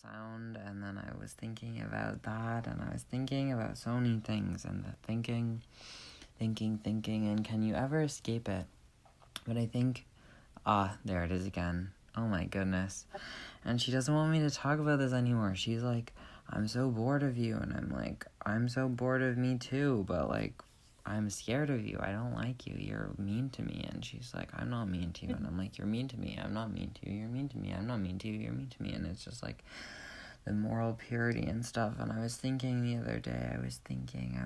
sound, and then I was thinking about that, and I was thinking about so many things, and the thinking, and can you ever escape it? But I think, there it is again. Oh my goodness. And she doesn't want me to talk about this anymore. She's like, I'm so bored of you, and I'm like, I'm so bored of me too, but like, I'm scared of you. I don't like you. You're mean to me. And she's like, I'm not mean to you. And I'm like, you're mean to me. I'm not mean to you. You're mean to me. I'm not mean to you. You're mean to me. And it's just like the moral purity and stuff. And I was thinking the other day, I was thinking,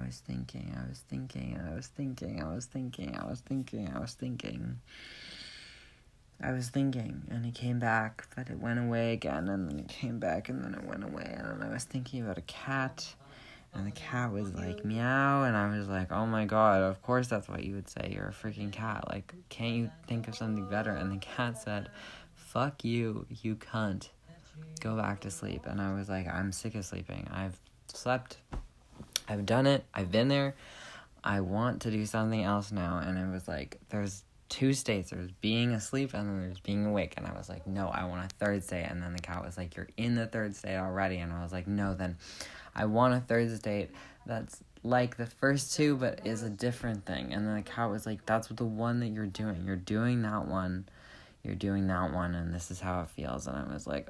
and it came back, but it went away again, and then it came back, and then it went away, and then I was thinking about a cat, and the cat was like, meow, and I was like, oh my god, of course that's what you would say, you're a freaking cat, like, can't you think of something better? And the cat said, fuck you, you cunt, go back to sleep. And I was like, I'm sick of sleeping, I've slept, I've done it, I've been there, I want to do something else now. And it was like, there's two states, there's being asleep and then there's being awake, and I was like, no, I want a third state. And then the cat was like, you're in the third state already. And I was like, no, then I want a third state that's like the first two but is a different thing. And then the cat was like, that's the one that you're doing that one, and this is how it feels. And I was like,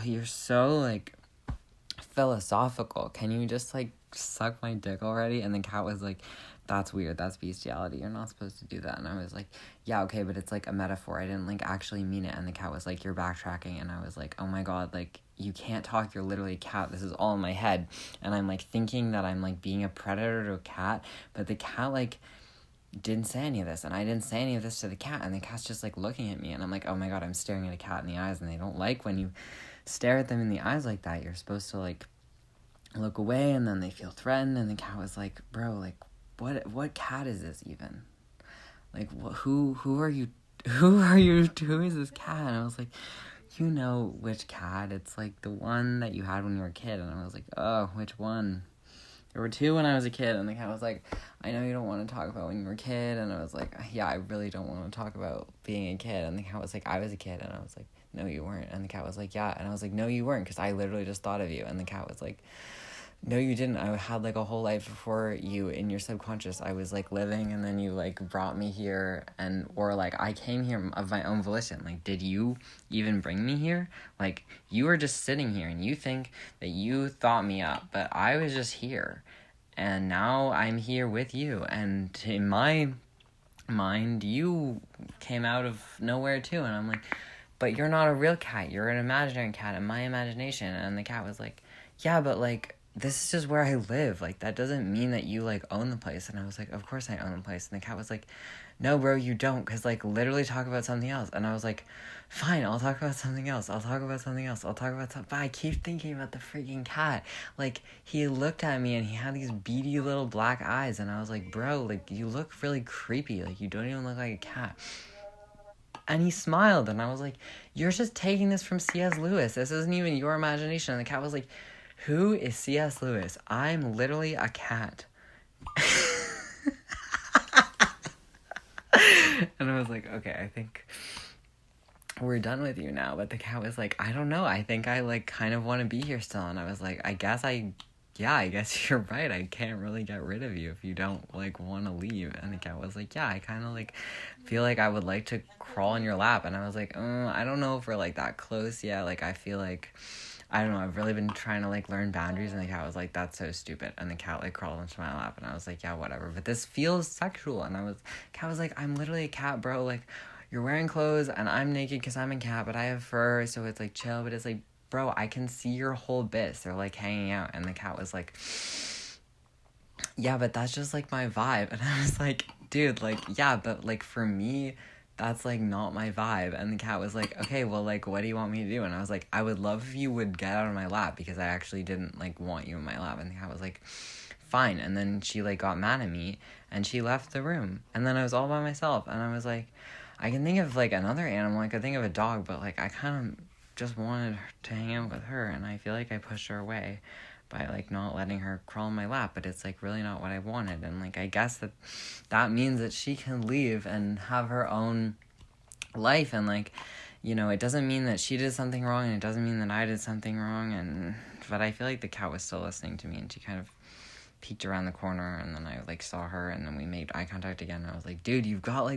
you're so like philosophical, can you just like suck my dick already? And the cat was like, that's weird, that's bestiality, you're not supposed to do that. And I was like, yeah, okay, but it's like a metaphor, I didn't like actually mean it. And the cat was like, you're backtracking. And I was like, oh my god, like, you can't talk, you're literally a cat, this is all in my head. And I'm like thinking that I'm like being a predator to a cat, but the cat like didn't say any of this, and I didn't say any of this to the cat, and the cat's just like looking at me, and I'm like, oh my god, I'm staring at a cat in the eyes, and they don't like when you stare at them in the eyes like that. You're supposed to like look away, and then they feel threatened. And the cat was like, bro, like, what cat is this even? Like, who is this cat? And I was like, you know which cat, it's like the one that you had when you were a kid. And I was like, oh, which one? There were two when I was a kid. And the cat was like, I know you don't want to talk about when you were a kid. And I was like, yeah, I really don't want to talk about being a kid. And the cat was like, I was a kid. And I was like, no, you weren't. And the cat was like, yeah. And I was like, no, you weren't, because I literally just thought of you. And the cat was like, no, you didn't. I had like a whole life before you in your subconscious. I was like living, and then you like brought me here, or like I came here of my own volition. Like, did you even bring me here? Like, you were just sitting here, and you think that you thought me up, but I was just here, and now I'm here with you. And in my mind, you came out of nowhere too. And I'm like, but you're not a real cat, you're an imaginary cat in my imagination. And the cat was like, yeah, but like, this is just where I live, like, that doesn't mean that you like own the place. And I was like, of course I own the place. And the cat was like, no bro, you don't, because like literally talk about something else. And I was like, fine, I'll talk about something else, but I keep thinking about the freaking cat. Like, he looked at me and he had these beady little black eyes, and I was like, bro, like, you look really creepy, like, you don't even look like a cat. And he smiled, and I was like, you're just taking this from C.S. Lewis, this isn't even your imagination. And the cat was like, who is C.S. Lewis? I'm literally a cat. And I was like, okay, I think we're done with you now. But the cat was like, I don't know, I think I like kind of want to be here still. And I was like, I guess you're right, I can't really get rid of you if you don't like want to leave. And the cat was like, yeah, I kind of like feel like I would like to crawl in your lap. And I was like, I don't know if we're like that close yet. Like, I feel like, I don't know, I've really been trying to like learn boundaries. And the cat was like, that's so stupid. And the cat like crawled into my lap, and I was like, yeah, whatever, but this feels sexual. And cat was like, I'm literally a cat, bro, like, you're wearing clothes and I'm naked because I'm a cat, but I have fur, so it's like chill. But it's like, bro, I can see your whole bits, they're like hanging out. And the cat was like, yeah, but that's just like my vibe. And I was like, dude, like, yeah, but like for me, that's like not my vibe. And the cat was like, okay, well, like, what do you want me to do? And I was like, I would love if you would get out of my lap, because I actually didn't like want you in my lap. And the cat was like, fine. And then she like got mad at me and she left the room, and then I was all by myself. And I was like, I can think of like another animal, I could think of a dog, but like I kind of just wanted to hang out with her, and I feel like I pushed her away by like not letting her crawl in my lap. But it's like really not what I wanted. And like, I guess that means that she can leave and have her own life. And like, it doesn't mean that she did something wrong, and it doesn't mean that I did something wrong, but I feel like the cat was still listening to me, and she kind of peeked around the corner, and then I like saw her, and then we made eye contact again, and I was like, dude, you've got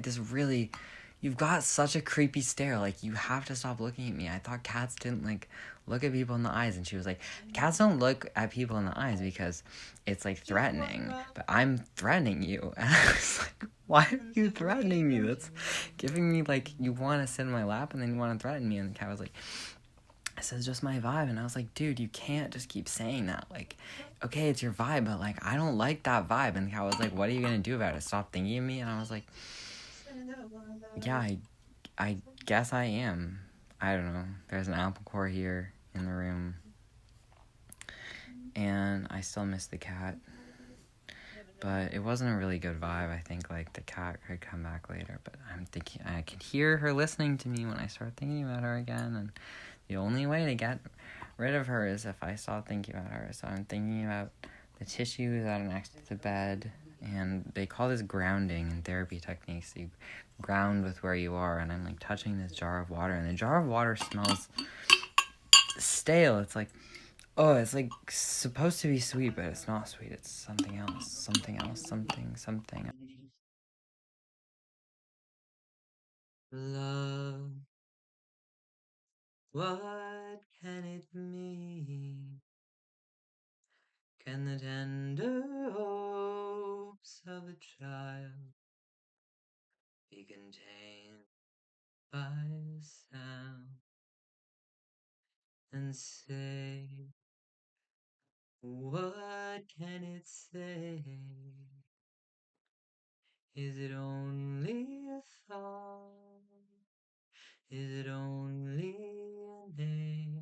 such a creepy stare, like, you have to stop looking at me. I thought cats didn't like look at people in the eyes. And she was like, cats don't look at people in the eyes because it's like threatening, but I'm threatening you. And I was like, why are you threatening me? That's giving me like, you want to sit in my lap and then you want to threaten me. And the cat was like, this is just my vibe. And I was like, dude, you can't just keep saying that. Like, okay, it's your vibe, but like, I don't like that vibe. And the cat was like, what are you gonna do about it? Stop thinking of me? And I was like, yeah, I guess I am. I don't know. There's an apple core here in the room, and I still miss the cat. But it wasn't a really good vibe. I think like the cat could come back later, but I'm thinking I could hear her listening to me when I start thinking about her again, and the only way to get rid of her is if I stop thinking about her. So I'm thinking about the tissues that are next to the bed, and they call this grounding in therapy techniques. You ground with where you are, and I'm like touching this jar of water, and the jar of water smells stale. It's like, oh, it's like supposed to be sweet, but it's not sweet. It's something else, something. Love, what can it mean? Can the tender hopes of a child be contained by a sound and say, what can it say? Is it only a thought? Is it only a name?